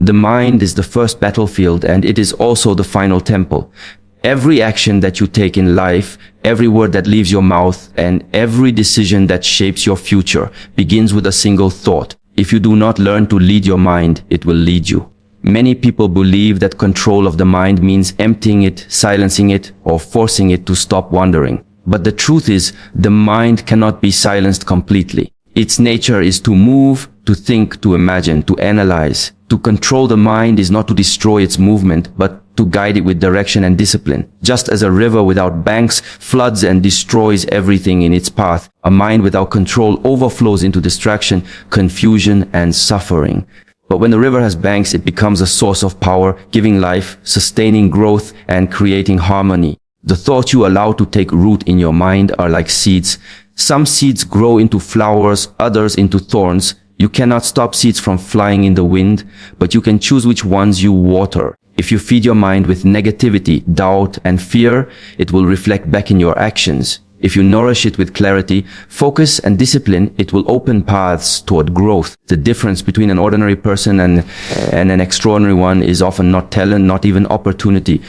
The mind is the first battlefield, and it is also the final temple. Every action that you take in life, every word that leaves your mouth, and every decision that shapes your future begins with a single thought. If you do not learn to lead your mind, it will lead you. Many people believe that control of the mind means emptying it, silencing it, or forcing it to stop wandering. But the truth is, the mind cannot be silenced completely. Its nature is to move, to think, to imagine, to analyze. To control the mind is not to destroy its movement, but to guide it with direction and discipline. Just as a river without banks floods and destroys everything in its path, a mind without control overflows into distraction, confusion, and suffering. But when the river has banks, it becomes a source of power, giving life, sustaining growth, and creating harmony. The thoughts you allow to take root in your mind are like seeds. Some seeds grow into flowers, others into thorns. You cannot stop seeds from flying in the wind, but you can choose which ones you water. If you feed your mind with negativity, doubt, and fear, it will reflect back in your actions. If you nourish it with clarity, focus, and discipline, it will open paths toward growth. The difference between an ordinary person and an extraordinary one is often not talent, not even opportunity,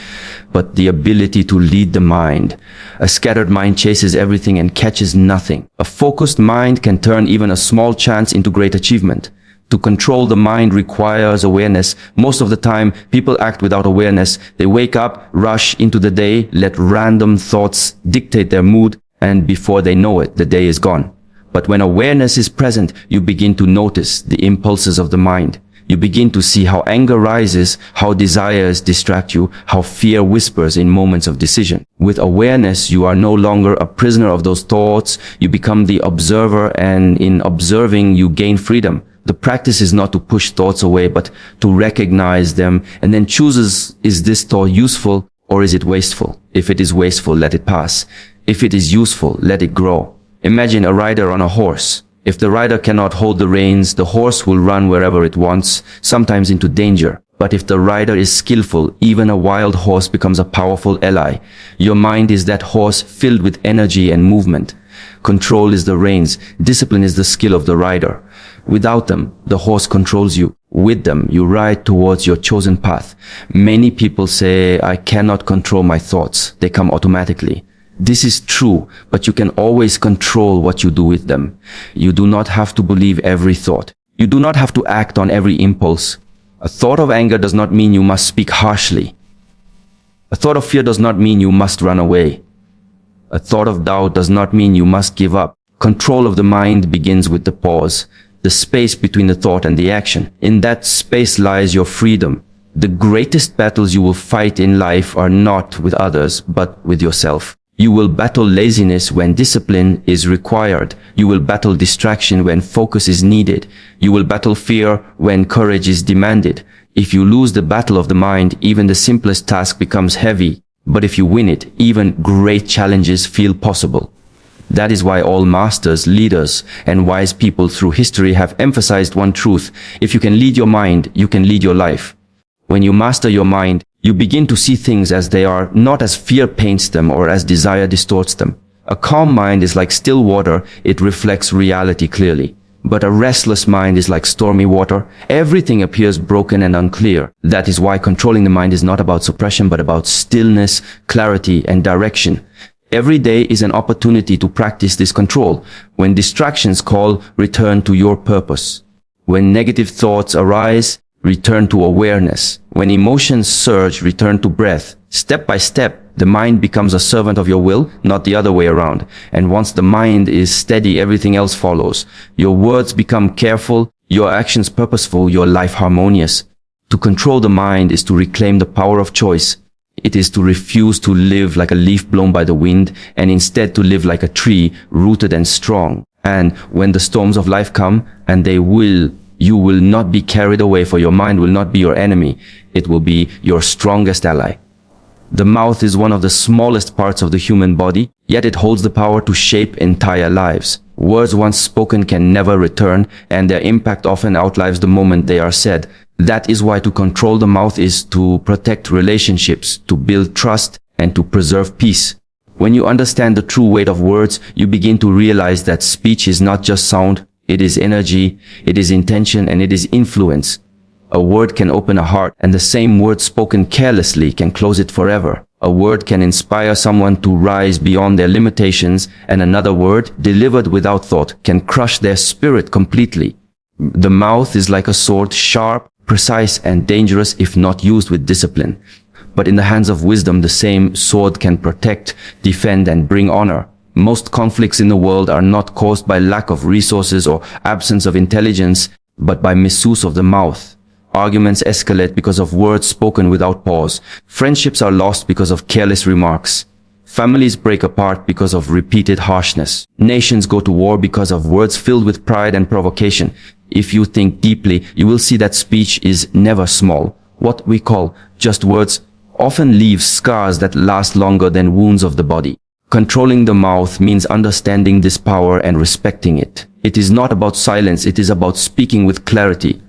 but the ability to lead the mind. A scattered mind chases everything and catches nothing. A focused mind can turn even a small chance into great achievement. To control the mind requires awareness. Most of the time, people act without awareness. They wake up, rush into the day, let random thoughts dictate their mood, and before they know it, the day is gone. But when awareness is present, you begin to notice the impulses of the mind. You begin to see how anger rises, how desires distract you, how fear whispers in moments of decision. With awareness, you are no longer a prisoner of those thoughts. You become the observer, and in observing, you gain freedom. The practice is not to push thoughts away, but to recognize them and then choose, is this thought useful or is it wasteful? If it is wasteful, let it pass. If it is useful, let it grow. Imagine a rider on a horse. If the rider cannot hold the reins, the horse will run wherever it wants, sometimes into danger. But if the rider is skillful, even a wild horse becomes a powerful ally. Your mind is that horse filled with energy and movement. Control is the reins. Discipline is the skill of the rider. Without them, the horse controls you. With them, you ride towards your chosen path. Many people say, I cannot control my thoughts. They come automatically. This is true, but you can always control what you do with them. You do not have to believe every thought. You do not have to act on every impulse. A thought of anger does not mean you must speak harshly. A thought of fear does not mean you must run away. A thought of doubt does not mean you must give up. Control of the mind begins with the pause, the space between the thought and the action. In that space lies your freedom. The greatest battles you will fight in life are not with others, but with yourself. You will battle laziness when discipline is required. You will battle distraction when focus is needed. You will battle fear when courage is demanded. If you lose the battle of the mind, even the simplest task becomes heavy. But if you win it, even great challenges feel possible. That is why all masters, leaders, and wise people through history have emphasized one truth. If you can lead your mind, you can lead your life. When you master your mind, you begin to see things as they are, not as fear paints them or as desire distorts them. A calm mind is like still water. It reflects reality clearly. But a restless mind is like stormy water. Everything appears broken and unclear. That is why controlling the mind is not about suppression, but about stillness, clarity, and direction. Every day is an opportunity to practice this control. When distractions call, return to your purpose. When negative thoughts arise, return to awareness. When emotions surge, return to breath. Step by step, the mind becomes a servant of your will, not the other way around. And once the mind is steady, everything else follows. Your words become careful, your actions purposeful, your life harmonious. To control the mind is to reclaim the power of choice. It is to refuse to live like a leaf blown by the wind, and instead to live like a tree, rooted and strong. And when the storms of life come, and they will, you will not be carried away, for your mind will not be your enemy. It will be your strongest ally. The mouth is one of the smallest parts of the human body, yet it holds the power to shape entire lives. Words once spoken can never return, and their impact often outlives the moment they are said. That is why to control the mouth is to protect relationships, to build trust, and to preserve peace. When you understand the true weight of words, you begin to realize that speech is not just sound, it is energy, it is intention, and it is influence. A word can open a heart, and the same word spoken carelessly can close it forever. A word can inspire someone to rise beyond their limitations, and another word, delivered without thought, can crush their spirit completely. The mouth is like a sword, sharp, precise, and dangerous if not used with discipline. But in the hands of wisdom, the same sword can protect, defend, and bring honor. Most conflicts in the world are not caused by lack of resources or absence of intelligence, but by misuse of the mouth. Arguments escalate because of words spoken without pause. Friendships are lost because of careless remarks. Families break apart because of repeated harshness. Nations go to war because of words filled with pride and provocation. If you think deeply, you will see that speech is never small. What we call just words often leaves scars that last longer than wounds of the body. Controlling the mouth means understanding this power and respecting it. It is not about silence, it is about speaking with clarity,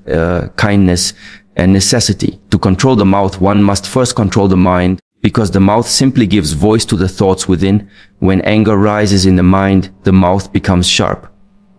kindness, and necessity. To control the mouth, one must first control the mind, because the mouth simply gives voice to the thoughts within. When anger rises in the mind, the mouth becomes sharp.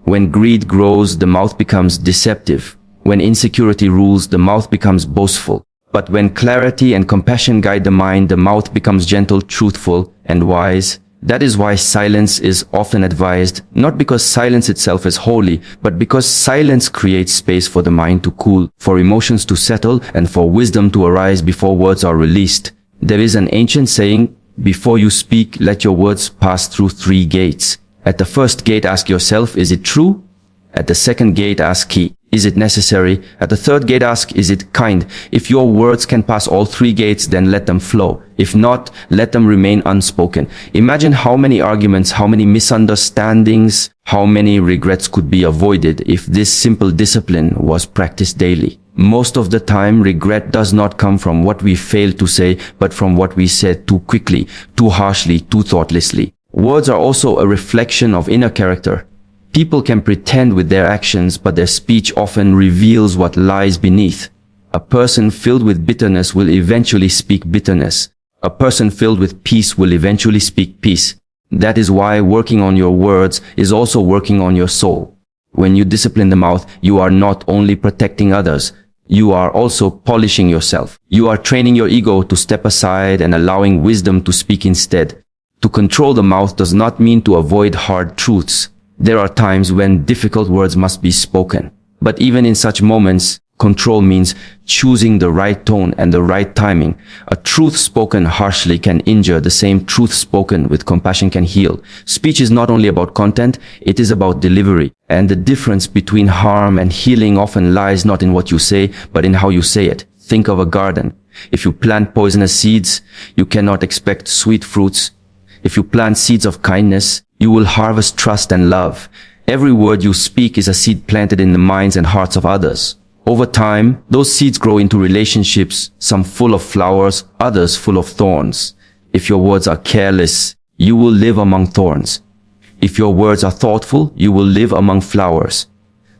When greed grows, the mouth becomes deceptive. When insecurity rules, the mouth becomes boastful. But when clarity and compassion guide the mind, the mouth becomes gentle, truthful, and wise. That is why silence is often advised, not because silence itself is holy, but because silence creates space for the mind to cool, for emotions to settle, and for wisdom to arise before words are released. There is an ancient saying, before you speak, let your words pass through 3 gates. At the first gate, ask yourself, is it true? At the second gate, ask he, is it necessary? At the third gate, ask, is it kind? If your words can pass all 3 gates, then let them flow. If not, let them remain unspoken. Imagine how many arguments, how many misunderstandings, how many regrets could be avoided if this simple discipline was practiced daily. Most of the time, regret does not come from what we failed to say, but from what we said too quickly, too harshly, too thoughtlessly. Words are also a reflection of inner character. People can pretend with their actions, but their speech often reveals what lies beneath. A person filled with bitterness will eventually speak bitterness. A person filled with peace will eventually speak peace. That is why working on your words is also working on your soul. When you discipline the mouth, you are not only protecting others, you are also polishing yourself. You are training your ego to step aside and allowing wisdom to speak instead. To control the mouth does not mean to avoid hard truths. There are times when difficult words must be spoken. But even in such moments, control means choosing the right tone and the right timing. A truth spoken harshly can injure. The same truth spoken with compassion can heal. Speech is not only about content, it is about delivery. And the difference between harm and healing often lies not in what you say, but in how you say it. Think of a garden. If you plant poisonous seeds, you cannot expect sweet fruits. If you plant seeds of kindness, you will harvest trust and love. Every word you speak is a seed planted in the minds and hearts of others. Over time, those seeds grow into relationships, some full of flowers, others full of thorns. If your words are careless, you will live among thorns. If your words are thoughtful, you will live among flowers.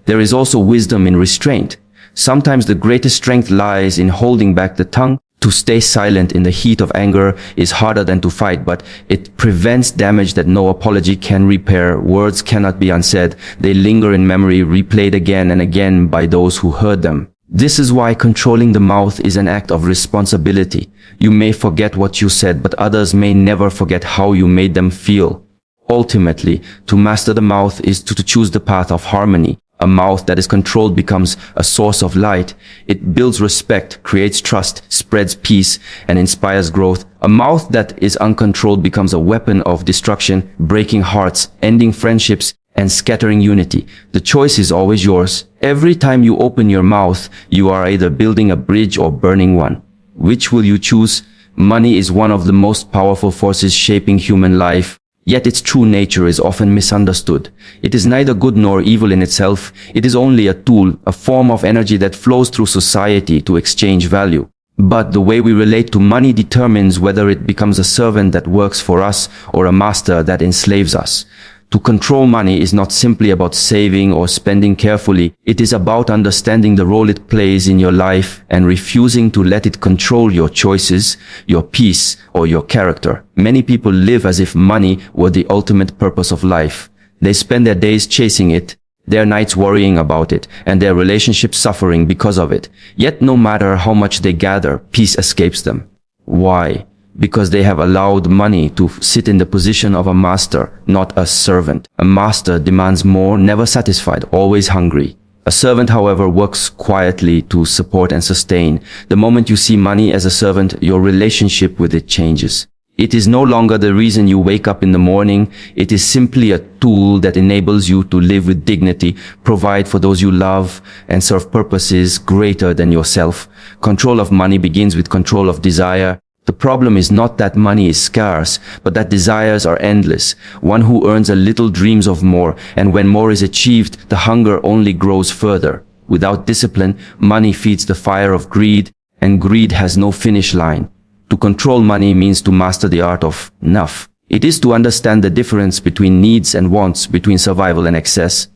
There is also wisdom in restraint. Sometimes the greatest strength lies in holding back the tongue. To stay silent in the heat of anger is harder than to fight, but it prevents damage that no apology can repair. Words cannot be unsaid. They linger in memory, replayed again and again by those who heard them. This is why controlling the mouth is an act of responsibility. You may forget what you said, but others may never forget how you made them feel. Ultimately, to master the mouth is to choose the path of harmony. A mouth that is controlled becomes a source of light. It builds respect, creates trust, spreads peace, and inspires growth. A mouth that is uncontrolled becomes a weapon of destruction, breaking hearts, ending friendships, and scattering unity. The choice is always yours. Every time you open your mouth, you are either building a bridge or burning one. Which will you choose? Money is one of the most powerful forces shaping human life. Yet its true nature is often misunderstood. It is neither good nor evil in itself. It is only a tool, a form of energy that flows through society to exchange value. But the way we relate to money determines whether it becomes a servant that works for us or a master that enslaves us. To control money is not simply about saving or spending carefully. It is about understanding the role it plays in your life and refusing to let it control your choices, your peace, or your character. Many people live as if money were the ultimate purpose of life. They spend their days chasing it. their nights worrying about it, and their relationships suffering because of it. Yet no matter how much they gather, peace escapes them. Why? Because they have allowed money to sit in the position of a master, not a servant. A master demands more, never satisfied, always hungry. A servant, however, works quietly to support and sustain. The moment you see money as a servant, your relationship with it changes. It is no longer the reason you wake up in the morning. It is simply a tool that enables you to live with dignity, provide for those you love, and serve purposes greater than yourself. Control of money begins with control of desire. The problem is not that money is scarce, but that desires are endless. One who earns a little dreams of more, and when more is achieved, the hunger only grows further. Without discipline, money feeds the fire of greed, and greed has no finish line. To control money means to master the art of enough. It is to understand the difference between needs and wants, between survival and excess.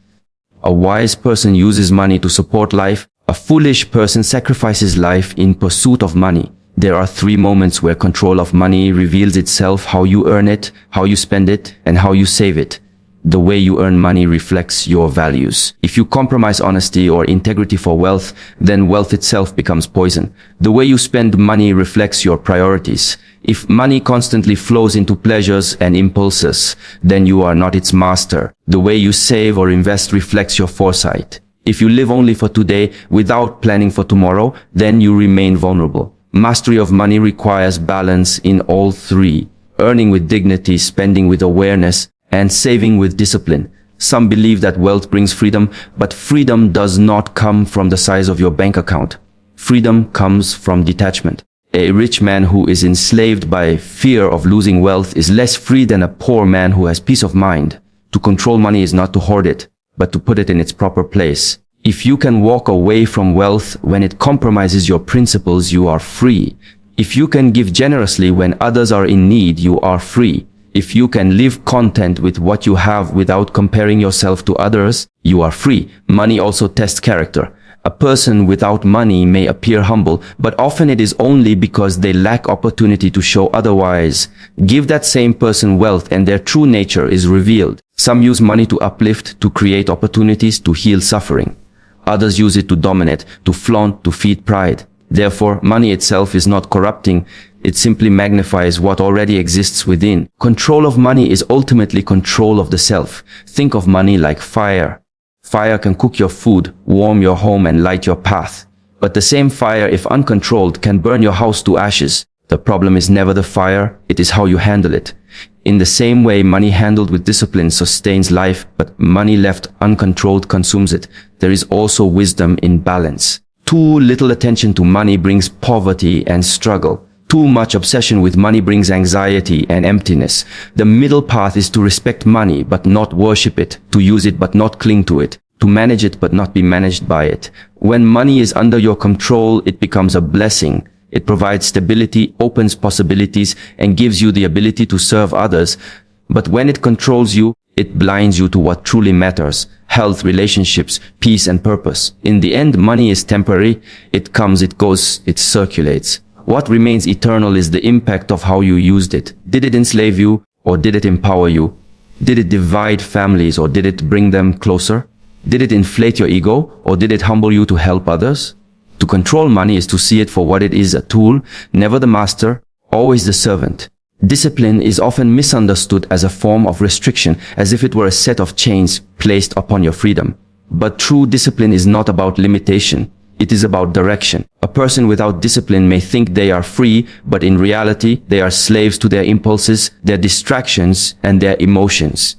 A wise person uses money to support life. A foolish person sacrifices life in pursuit of money. There are 3 moments where control of money reveals itself: how you earn it, how you spend it, and how you save it. The way you earn money reflects your values. If you compromise honesty or integrity for wealth, then wealth itself becomes poison. The way you spend money reflects your priorities. If money constantly flows into pleasures and impulses, then you are not its master. The way you save or invest reflects your foresight. If you live only for today without planning for tomorrow, then you remain vulnerable. Mastery of money requires balance in all 3: earning with dignity, spending with awareness, and saving with discipline. Some believe that wealth brings freedom, but freedom does not come from the size of your bank account. Freedom comes from detachment. A rich man who is enslaved by fear of losing wealth is less free than a poor man who has peace of mind. To control money is not to hoard it, but to put it in its proper place. If you can walk away from wealth when it compromises your principles, you are free. If you can give generously when others are in need, you are free. If you can live content with what you have without comparing yourself to others, you are free. Money also tests character. A person without money may appear humble, but often it is only because they lack opportunity to show otherwise. Give that same person wealth and their true nature is revealed. Some use money to uplift, to create opportunities, to heal suffering. Others use it to dominate, to flaunt, to feed pride. Therefore, money itself is not corrupting. It simply magnifies what already exists within. Control of money is ultimately control of the self. Think of money like fire. Fire can cook your food, warm your home, and light your path. But the same fire, if uncontrolled, can burn your house to ashes. The problem is never the fire, it is how you handle it. In the same way, money handled with discipline sustains life, but money left uncontrolled consumes it. There is also wisdom in balance. Too little attention to money brings poverty and struggle. Too much obsession with money brings anxiety and emptiness. The middle path is to respect money but not worship it, to use it but not cling to it, to manage it but not be managed by it. When money is under your control, it becomes a blessing. It provides stability, opens possibilities, and gives you the ability to serve others. But when it controls you, it blinds you to what truly matters: health, relationships, peace, and purpose. In the end, money is temporary. It comes, it goes, it circulates. What remains eternal is the impact of how you used it. Did it enslave you, or did it empower you? Did it divide families, or did it bring them closer? Did it inflate your ego, or did it humble you to help others? To control money is to see it for what it is: a tool, never the master, always the servant. Discipline is often misunderstood as a form of restriction, as if it were a set of chains placed upon your freedom. But true discipline is not about limitation. It is about direction. A person without discipline may think they are free, but in reality, they are slaves to their impulses, their distractions, and their emotions.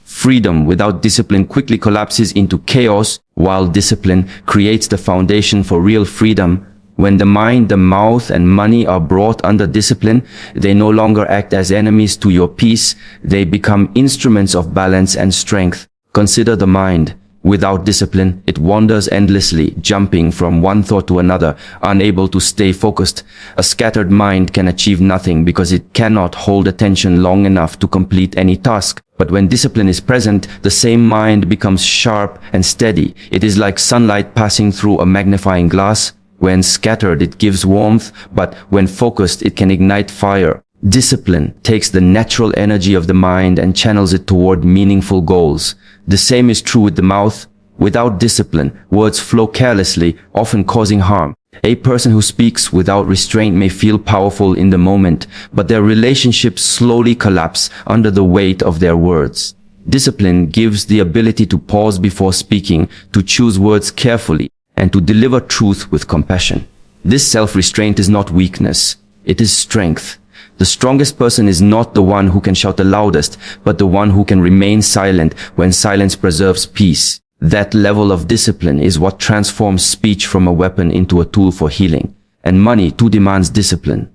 Freedom without discipline quickly collapses into chaos, while discipline creates the foundation for real freedom. When the mind, the mouth, and money are brought under discipline, they no longer act as enemies to your peace. They become instruments of balance and strength. Consider the mind. Without discipline, it wanders endlessly, jumping from one thought to another, unable to stay focused. A scattered mind can achieve nothing because it cannot hold attention long enough to complete any task. But when discipline is present, the same mind becomes sharp and steady. It is like sunlight passing through a magnifying glass. When scattered, it gives warmth, but when focused, it can ignite fire. Discipline takes the natural energy of the mind and channels it toward meaningful goals. The same is true with the mouth. Without discipline, words flow carelessly, often causing harm. A person who speaks without restraint may feel powerful in the moment, but their relationships slowly collapse under the weight of their words. Discipline gives the ability to pause before speaking, to choose words carefully, and to deliver truth with compassion. This self-restraint is not weakness, it is strength. The strongest person is not the one who can shout the loudest, but the one who can remain silent when silence preserves peace. That level of discipline is what transforms speech from a weapon into a tool for healing. And money too demands discipline.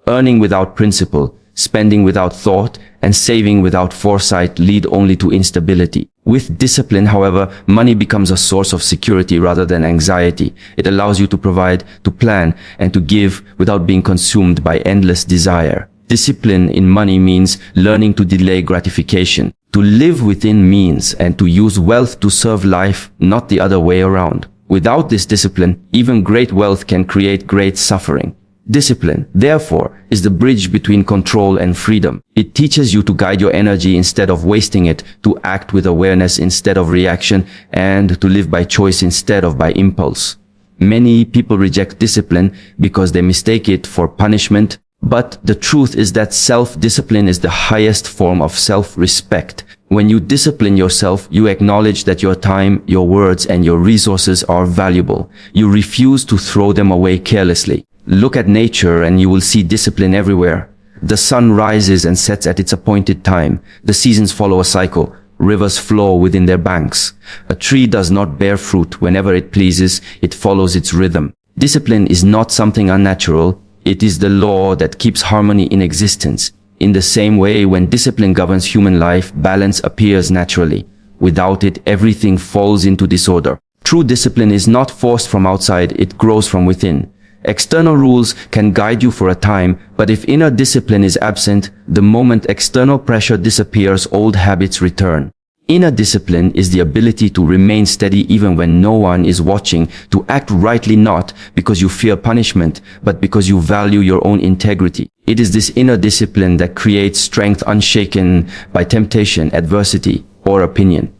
Earning without principle, spending without thought, and saving without foresight lead only to instability. With discipline, however, money becomes a source of security rather than anxiety. It allows you to provide, to plan, and to give without being consumed by endless desire. Discipline in money means learning to delay gratification, to live within means, and to use wealth to serve life, not the other way around. Without this discipline, even great wealth can create great suffering. Discipline, therefore, is the bridge between control and freedom. It teaches you to guide your energy instead of wasting it, to act with awareness instead of reaction, and to live by choice instead of by impulse. Many people reject discipline because they mistake it for punishment, but the truth is that self-discipline is the highest form of self-respect. When you discipline yourself, you acknowledge that your time, your words, and your resources are valuable. You refuse to throw them away carelessly. Look at nature and you will see discipline everywhere. The sun rises and sets at its appointed time. The seasons follow a cycle. Rivers flow within their banks. A tree does not bear fruit whenever it pleases. It follows its rhythm. Discipline is not something unnatural. It is the law that keeps harmony in existence. In the same way, when discipline governs human life, balance appears naturally. Without it, everything falls into disorder. True discipline is not forced from outside. It grows from within. External rules can guide you for a time, but if inner discipline is absent, the moment external pressure disappears, old habits return. Inner discipline is the ability to remain steady even when no one is watching, to act rightly not because you fear punishment, but because you value your own integrity. It is this inner discipline that creates strength unshaken by temptation, adversity, or opinion.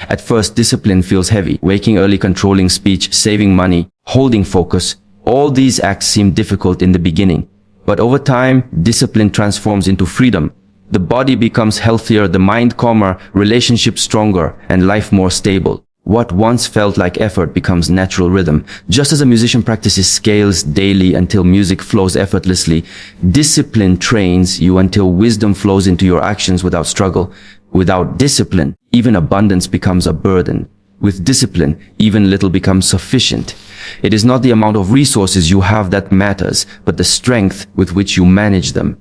At first, discipline feels heavy. Waking early, controlling speech, saving money, holding focus. All these acts seem difficult in the beginning, but over time, discipline transforms into freedom. The body becomes healthier, the mind calmer, relationships stronger, and life more stable. What once felt like effort becomes natural rhythm. Just as a musician practices scales daily until music flows effortlessly, discipline trains you until wisdom flows into your actions without struggle. Without discipline, even abundance becomes a burden. With discipline, even little becomes sufficient. It is not the amount of resources you have that matters, but the strength with which you manage them.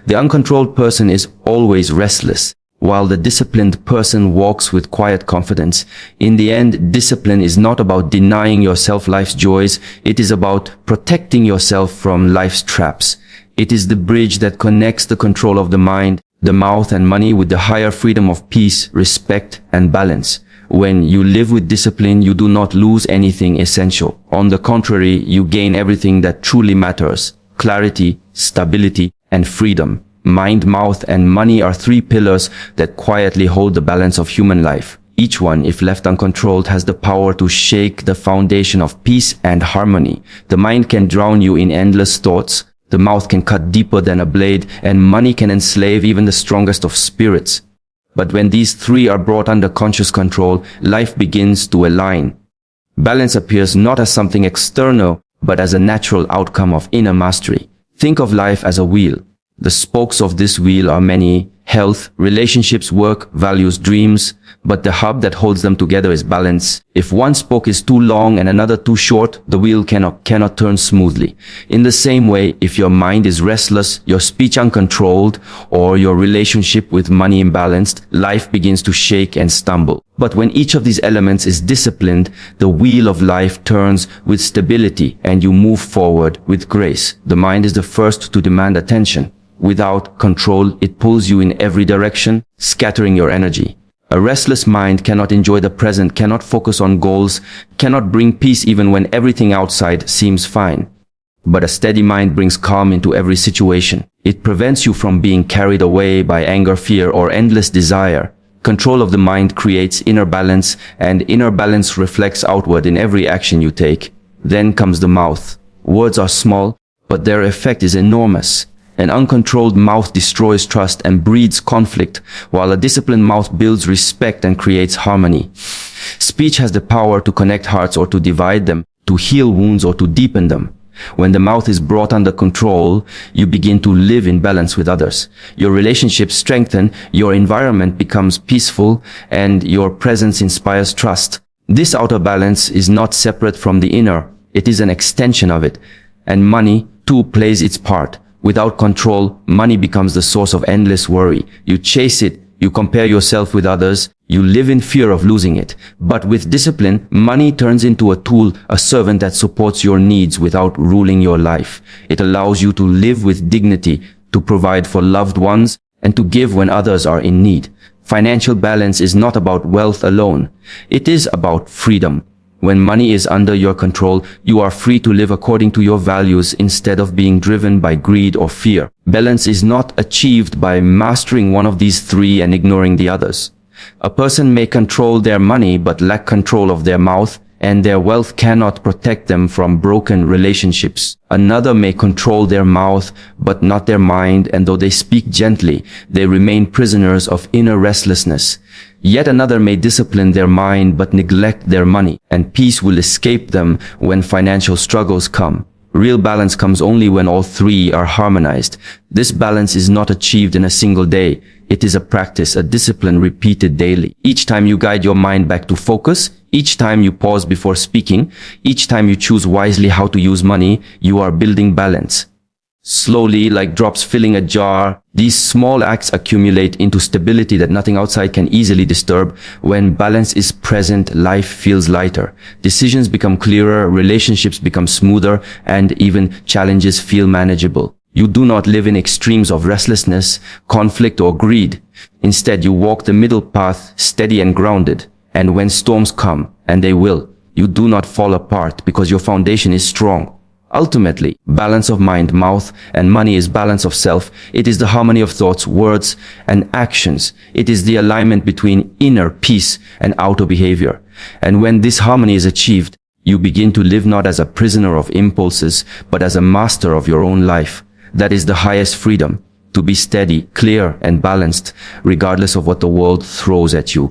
The uncontrolled person is always restless, while the disciplined person walks with quiet confidence. In the end, discipline is not about denying yourself life's joys. It is about protecting yourself from life's traps. It is the bridge that connects the control of the mind, the mouth, and money with the higher freedom of peace, respect, and balance. When you live with discipline, you do not lose anything essential. On the contrary, you gain everything that truly matters: clarity, stability, and freedom. Mind, mouth, and money are three pillars that quietly hold the balance of human life. Each one, if left uncontrolled, has the power to shake the foundation of peace and harmony. The mind can drown you in endless thoughts. The mouth can cut deeper than a blade, and money can enslave even the strongest of spirits. But when these three are brought under conscious control, life begins to align. Balance appears not as something external, but as a natural outcome of inner mastery. Think of life as a wheel. The spokes of this wheel are many: health, relationships, work, values, dreams. But the hub that holds them together is balance. If one spoke is too long and another too short, the wheel cannot turn smoothly. In the same way, if your mind is restless, your speech uncontrolled, or your relationship with money imbalanced, life begins to shake and stumble. But when each of these elements is disciplined, the wheel of life turns with stability and you move forward with grace. The mind is the first to demand attention. Without control, it pulls you in every direction, scattering your energy. A restless mind cannot enjoy the present, cannot focus on goals, cannot bring peace even when everything outside seems fine. But a steady mind brings calm into every situation. It prevents you from being carried away by anger, fear, or endless desire. Control of the mind creates inner balance, and inner balance reflects outward in every action you take. Then comes the mouth. Words are small, but their effect is enormous. An uncontrolled mouth destroys trust and breeds conflict, while a disciplined mouth builds respect and creates harmony. Speech has the power to connect hearts or to divide them, to heal wounds or to deepen them. When the mouth is brought under control, you begin to live in balance with others. Your relationships strengthen, your environment becomes peaceful, and your presence inspires trust. This outer balance is not separate from the inner. It is an extension of it. And money, too, plays its part. Without control, money becomes the source of endless worry. You chase it, you compare yourself with others, you live in fear of losing it. But with discipline, money turns into a tool, a servant that supports your needs without ruling your life. It allows you to live with dignity, to provide for loved ones, and to give when others are in need. Financial balance is not about wealth alone. It is about freedom. When money is under your control, you are free to live according to your values instead of being driven by greed or fear. Balance is not achieved by mastering one of these three and ignoring the others. A person may control their money but lack control of their mouth, and their wealth cannot protect them from broken relationships. Another may control their mouth but not their mind, and though they speak gently, they remain prisoners of inner restlessness. Yet another may discipline their mind but neglect their money, and peace will escape them when financial struggles come. Real balance comes only when all three are harmonized. This balance is not achieved in a single day. It is a practice, a discipline repeated daily. Each time you guide your mind back to focus, each time you pause before speaking, each time you choose wisely how to use money, you are building balance. Slowly, like drops filling a jar, these small acts accumulate into stability that nothing outside can easily disturb. When balance is present, life feels lighter. Decisions become clearer, relationships become smoother, and even challenges feel manageable. You do not live in extremes of restlessness, conflict, or greed. Instead, you walk the middle path, steady and grounded. And when storms come, and they will, you do not fall apart because your foundation is strong. Ultimately, balance of mind, mouth, and money is balance of self. It is the harmony of thoughts, words, and actions. It is the alignment between inner peace and outer behavior. And when this harmony is achieved, you begin to live not as a prisoner of impulses, but as a master of your own life. That is the highest freedom, to be steady, clear, and balanced, regardless of what the world throws at you.